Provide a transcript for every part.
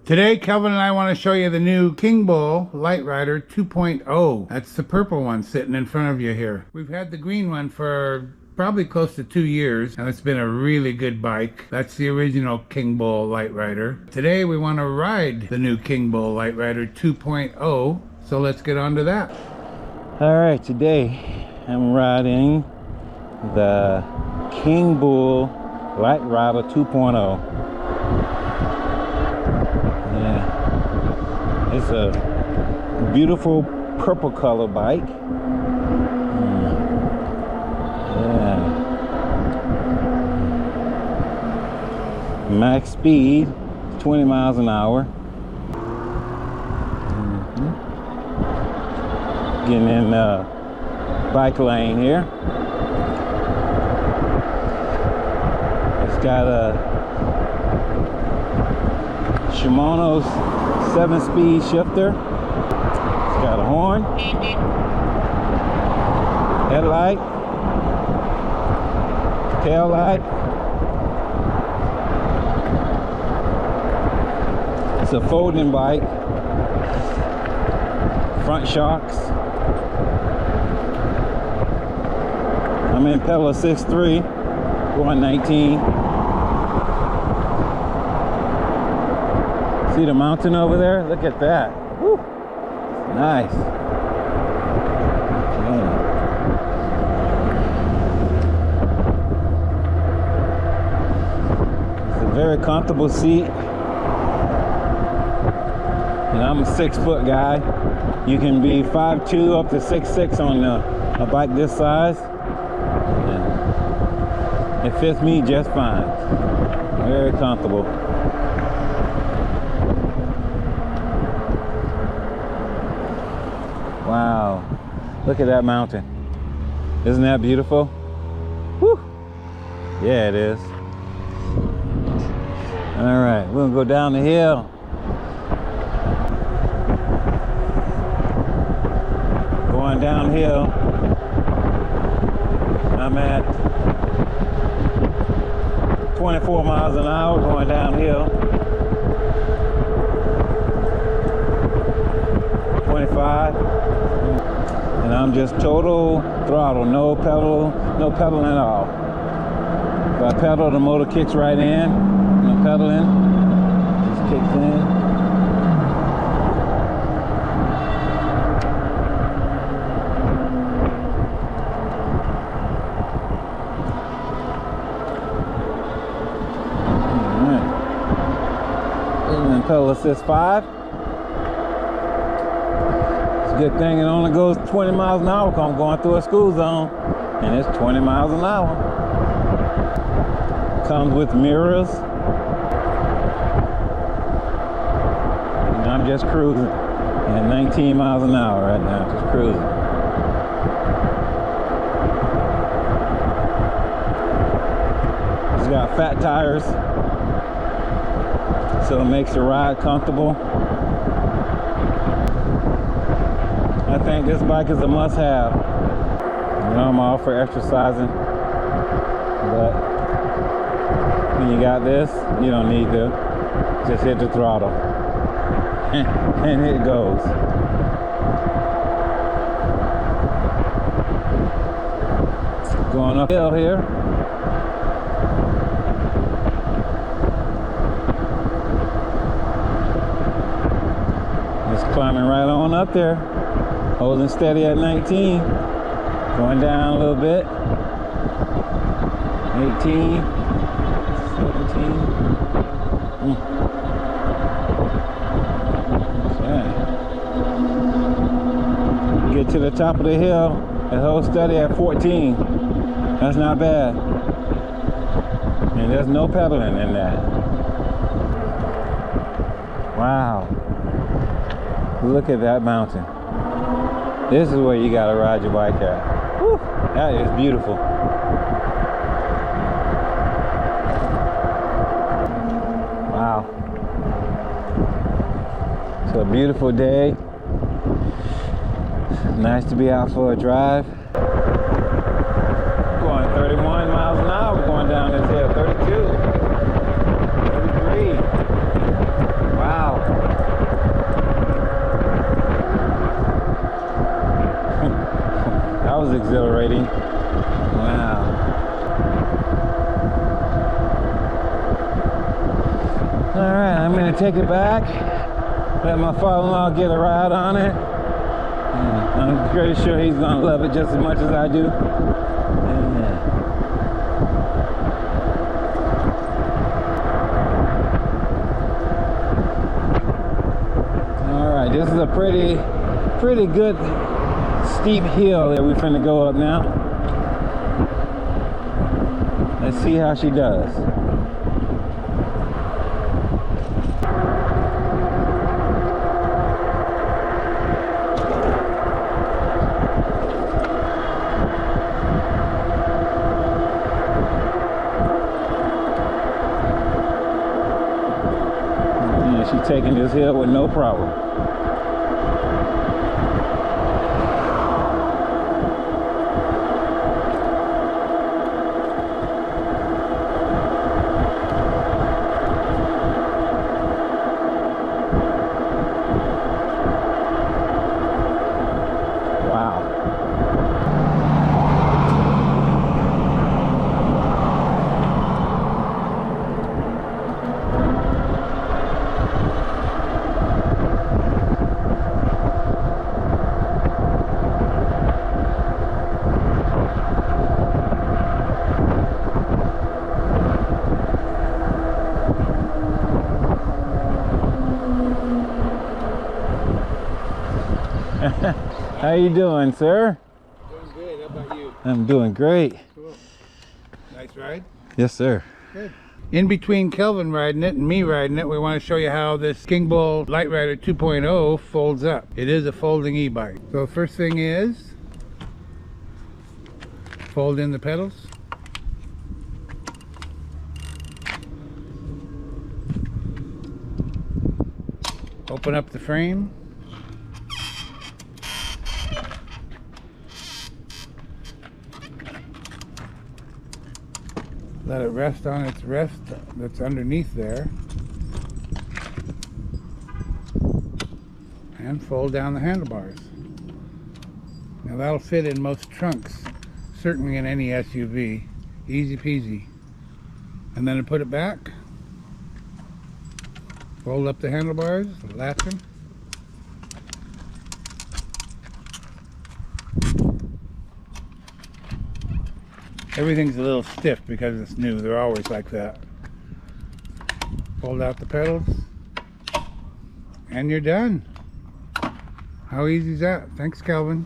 Today, Kelvin and I want to show you the new Kingbull Literider 2.0. That's the purple one sitting in front of you here. We've had the green one for probably close to 2 years, and it's been a really good bike. That's the original Kingbull Literider. Today, we want to ride the new Kingbull Literider 2.0, so let's get on to that. All right, today I'm riding the Kingbull Literider 2.0. Yeah, it's a beautiful purple color bike. Yeah, max speed 20 miles an hour. Getting in the bike lane here. It's got a Shimano's 7-speed shifter. It's got a horn, headlight, tail light. It's a folding bike. Front shocks. I'm in pedal assist 3, going 19. See the mountain over there? Look at that. Woo. Nice. Okay. It's a very comfortable seat. And I'm a 6-foot guy. You can be 5'2" up to 6'6" on a bike this size. And it fits me just fine. Very comfortable. Wow, look at that mountain. Isn't that beautiful? Woo! Yeah, it is. All right, we're gonna go down the hill. Going downhill. I'm at 24 miles an hour going downhill. 25. And I'm just total throttle, no pedaling at all. If I pedal, the motor kicks right in. No pedaling, just kicks in. And pedal assist 5. Good thing it only goes 20 miles an hour because I'm going through a school zone, and it's 20 miles an hour. Comes with mirrors. And I'm just cruising at 19 miles an hour right now, just cruising. It's got fat tires, so it makes the ride comfortable. I think this bike is a must-have. You know, I'm all for exercising, but when you got this, you don't need to. Just hit the throttle, and it goes. Going uphill here. Just climbing right on up there. Holding steady at 19, going down a little bit, 18, 17, okay. Get to the top of the hill and hold steady at 14. That's not bad. And there's no pedaling in that. Wow, look at that mountain. This is where you gotta ride your bike at. Whew, that is beautiful. Wow. It's a beautiful day. Nice to be out for a drive. Going 31 miles an hour going down this hill, 32, 33. Wow. accelerating. Wow. All right, I'm gonna take it back. Let my father-in-law get a ride on it. I'm pretty sure he's gonna love it just as much as I do. Yeah. All right, this is a pretty good steep hill that we're finna go up now. Let's see how she does. She's taking this hill with no problem. Wow. How you doing, sir? Doing good. How about you? I'm doing great. Cool. Nice ride? Yes, sir. Good. In between Kelvin riding it and me riding it, we want to show you how this Kingbull Literider 2.0 folds up. It is a folding e-bike. So first thing is, fold in the pedals. Open up the frame. Let it rest on its rest that's underneath there. And fold down the handlebars. Now that'll fit in most trunks, certainly in any SUV. Easy peasy. And then I put it back. Fold up the handlebars, latch them. Everything's a little stiff because it's new. They're always like that. Fold out the pedals. And you're done. How easy is that? Thanks, Kelvin.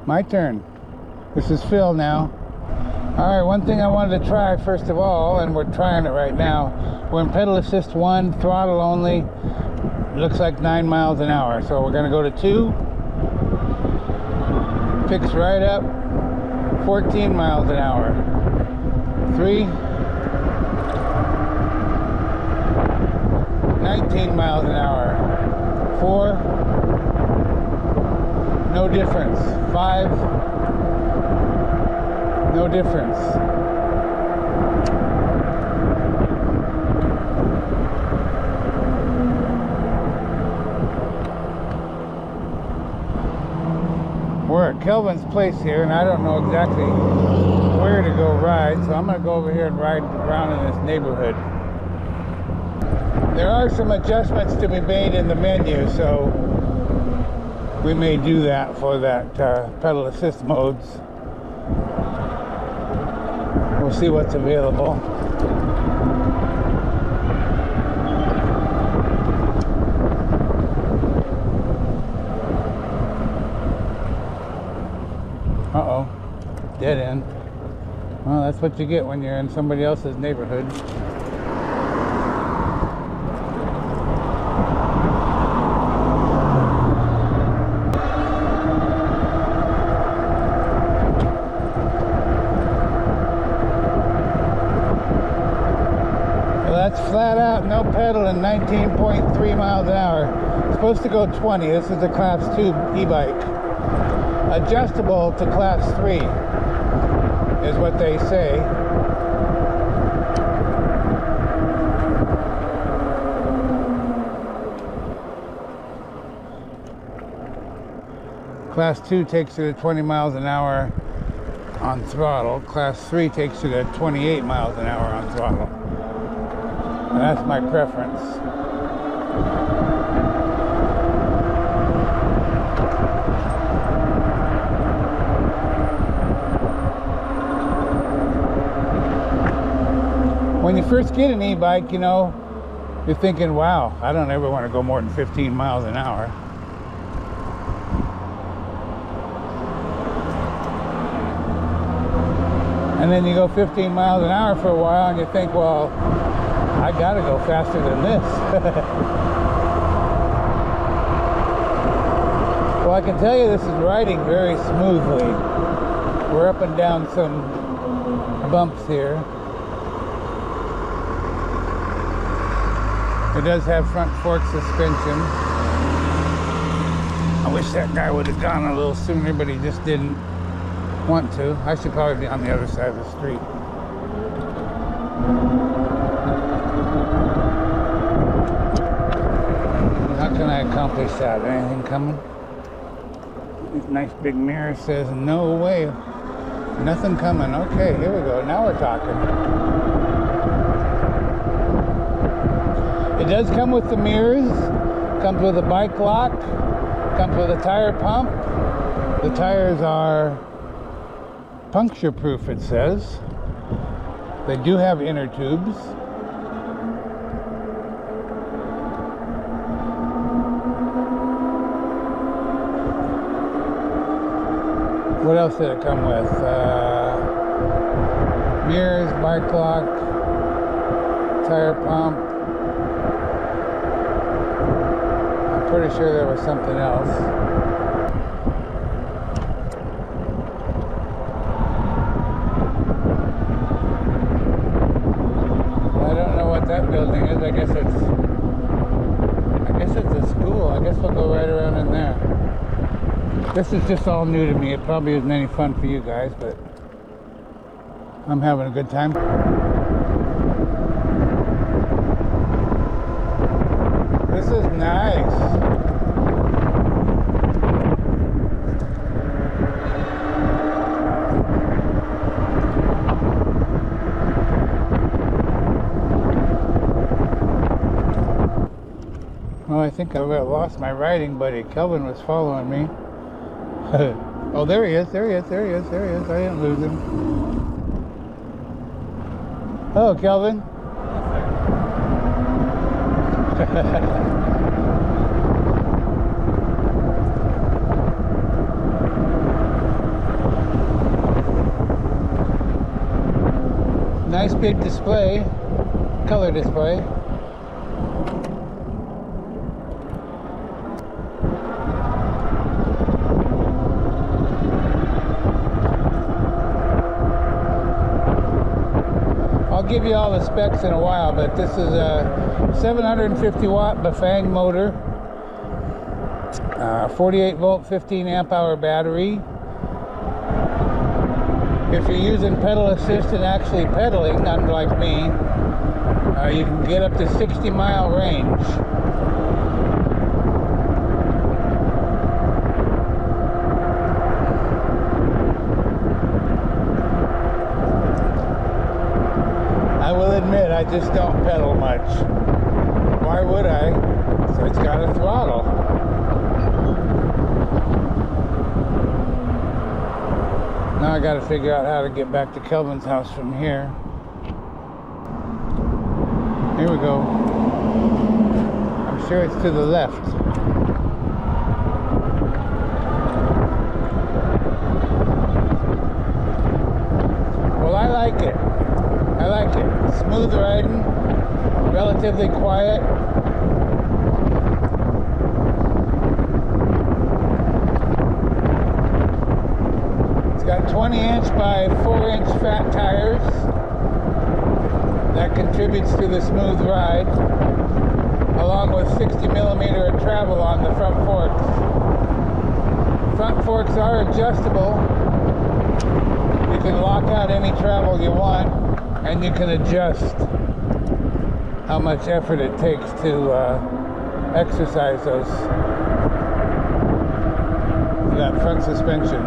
My turn. This is Phil now. Alright, one thing I wanted to try first of all, and we're trying it right now. We're in pedal assist 1, throttle only. It looks like 9 miles an hour. So we're going to go to 2. Picks right up. 14 miles an hour. 3. 19 miles an hour. 4. No difference. 5. No difference. We're at Kelvin's place here, and I don't know exactly where to go ride, so I'm going to go over here and ride around in this neighborhood. There are some adjustments to be made in the menu, so we may do that for that pedal assist modes. We'll see what's available. Uh-oh, dead end. Well, that's what you get when you're in somebody else's neighborhood. Well, that's flat out, no pedal, and 19.3 miles an hour. It's supposed to go 20. This is a Class 2 e-bike. Adjustable to Class 3 is what they say. Class 2 takes you to 20 miles an hour on throttle. Class 3 takes you to 28 miles an hour on throttle. And that's my preference. When you first get an e-bike, you know, you're thinking, wow, I don't ever want to go more than 15 miles an hour. And then you go 15 miles an hour for a while and you think, well, I gotta go faster than this. Well, I can tell you this is riding very smoothly. We're up and down some bumps here. It does have front fork suspension. I wish that guy would have gone a little sooner, but he just didn't want to. I should probably be on the other side of the street. How can I accomplish that? Anything coming? Nice big mirror says no way. Nothing coming. Okay, here we go. Now we're talking. It does come with the mirrors, comes with a bike lock, comes with a tire pump. The tires are puncture proof, it says. They do have inner tubes. What else did it come with? Mirrors, bike lock, tire pump. Pretty sure there was something else. I don't know what that building is. I guess it's a school. I guess we'll go right around in there. This is just all new to me. It probably isn't any fun for you guys, but I'm having a good time. This is nice. Well, I think I lost my riding buddy. Kelvin was following me. Oh, there he is, there he is, there he is, there he is. I didn't lose him. Hello, Kelvin. Nice big display, color display. I'll give you all the specs in a while, but this is a 750 watt Bafang motor, 48 volt 15 amp hour battery. If you're using pedal assist and actually pedaling, unlike me, you can get up to 60-mile range. I will admit, I just don't pedal much. Why would I? So it's got a throttle. Now I gotta figure out how to get back to Kelvin's house from here. Here we go. I'm sure it's to the left. Well, I like it. I like it. Smooth riding, relatively quiet. It's got 20-inch by 4-inch fat tires. That contributes to the smooth ride, along with 60mm of travel on the front forks. Front forks are adjustable. You can lock out any travel you want, and you can adjust how much effort it takes to exercise that front suspension.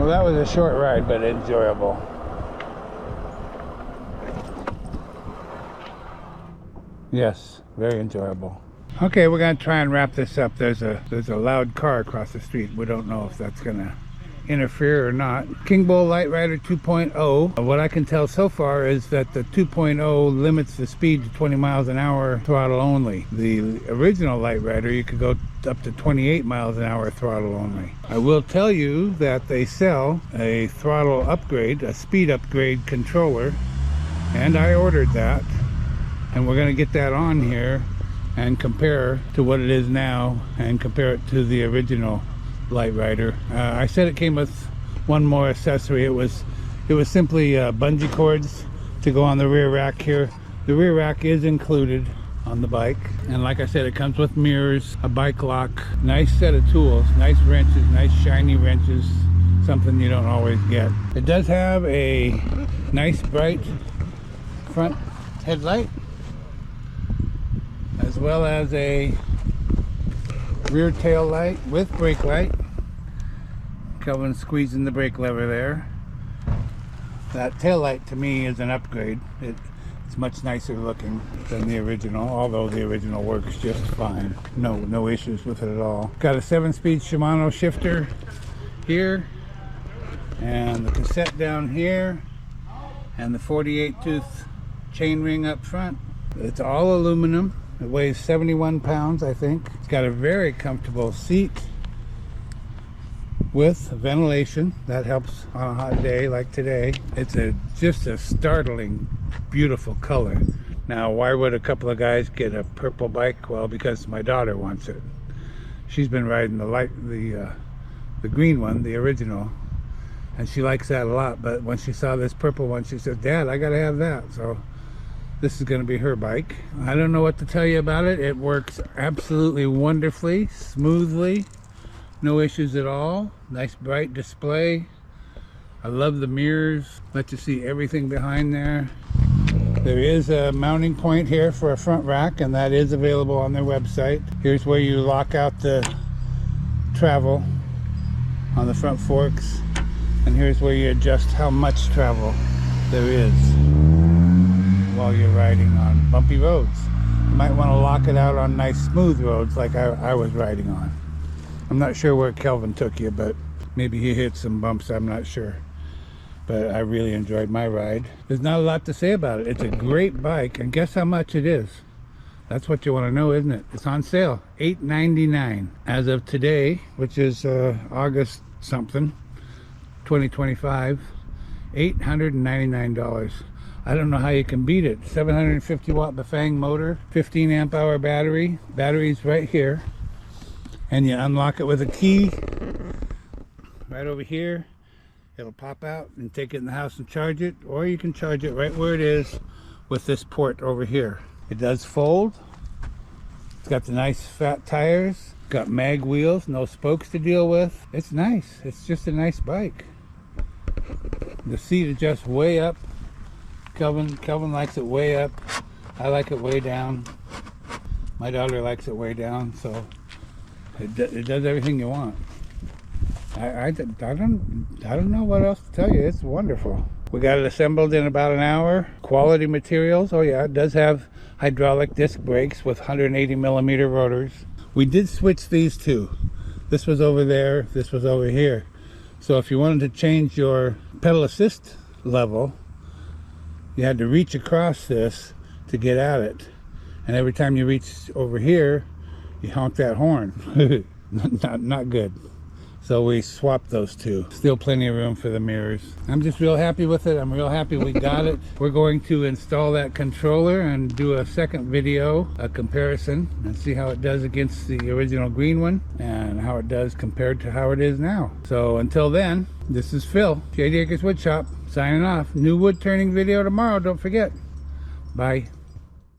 Well, that was a short ride, but enjoyable. Yes, very enjoyable. Okay, we're gonna try and wrap this up. There's a loud car across the street. We don't know if that's gonna interfere or not. Kingbull Literider 2.0. What I can tell so far is that the 2.0 limits the speed to 20 miles an hour throttle only. The original Literider, you could go up to 28 miles an hour throttle only. I will tell you that they sell a throttle upgrade, a speed upgrade controller, and I ordered that. And we're going to get that on here and compare to what it is now and compare it to the original Literider. I said it came with one more accessory. It was simply bungee cords to go on the rear rack here. The rear rack is included on the bike, and like I said, it comes with mirrors, a bike lock, nice set of tools, nice wrenches, nice shiny wrenches, something you don't always get. It does have a nice bright front headlight, as well as a rear tail light with brake light. Kelvin squeezing the brake lever there. That tail light to me is an upgrade. It's much nicer looking than the original, although the original works just fine. No issues with it at all. Got a 7-speed Shimano shifter here, and the cassette down here, and the 48 tooth chain ring up front. It's all aluminum. It weighs 71 pounds, I think. It's got a very comfortable seat with ventilation. That helps on a hot day like today. It's just a startling, beautiful color. Now, why would a couple of guys get a purple bike? Well, because my daughter wants it. She's been riding the green one, the original, and she likes that a lot. But when she saw this purple one, she said, "Dad, I gotta have that." So this is going to be her bike. I don't know what to tell you about it. It works absolutely wonderfully, smoothly, no issues at all. Nice bright display. I love the mirrors, let you see everything behind there. There is a mounting point here for a front rack, and that is available on their website. Here's where you lock out the travel on the front forks, and here's where you adjust how much travel there is while you're riding on bumpy roads. You might want to lock it out on nice smooth roads like I was riding on. I'm not sure where Kelvin took you, but maybe he hit some bumps, I'm not sure. But I really enjoyed my ride. There's not a lot to say about it. It's a great bike, and guess how much it is? That's what you want to know, isn't it? It's on sale, $8.99 as of today, which is August something, 2025. $899. I don't know how you can beat it. 750 watt Bafang motor, 15 amp hour battery. Battery's right here. And you unlock it with a key right over here. It'll pop out and take it in the house and charge it, or you can charge it right where it is with this port over here. It does fold. It's got the nice fat tires, got mag wheels, no spokes to deal with. It's nice. It's just a nice bike. The seat adjusts way up. Kelvin likes it way up. I like it way down. My daughter likes it way down, so it does everything you want. I don't know what else to tell you. It's wonderful. We got it assembled in about an hour. Quality materials. Oh yeah, it does have hydraulic disc brakes with 180 millimeter rotors. We did switch these two. This was over there, this was over here. So if you wanted to change your pedal assist level, you had to reach across this to get at it. And every time you reach over here, you honk that horn. not good. So we swapped those two. Still plenty of room for the mirrors. I'm just real happy with it. I'm real happy we got it. We're going to install that controller and do a second video, a comparison, and see how it does against the original green one and how it does compared to how it is now. So until then, this is Phil, Shady Acres Wood Shop, signing off. New wood turning video tomorrow, don't forget. Bye.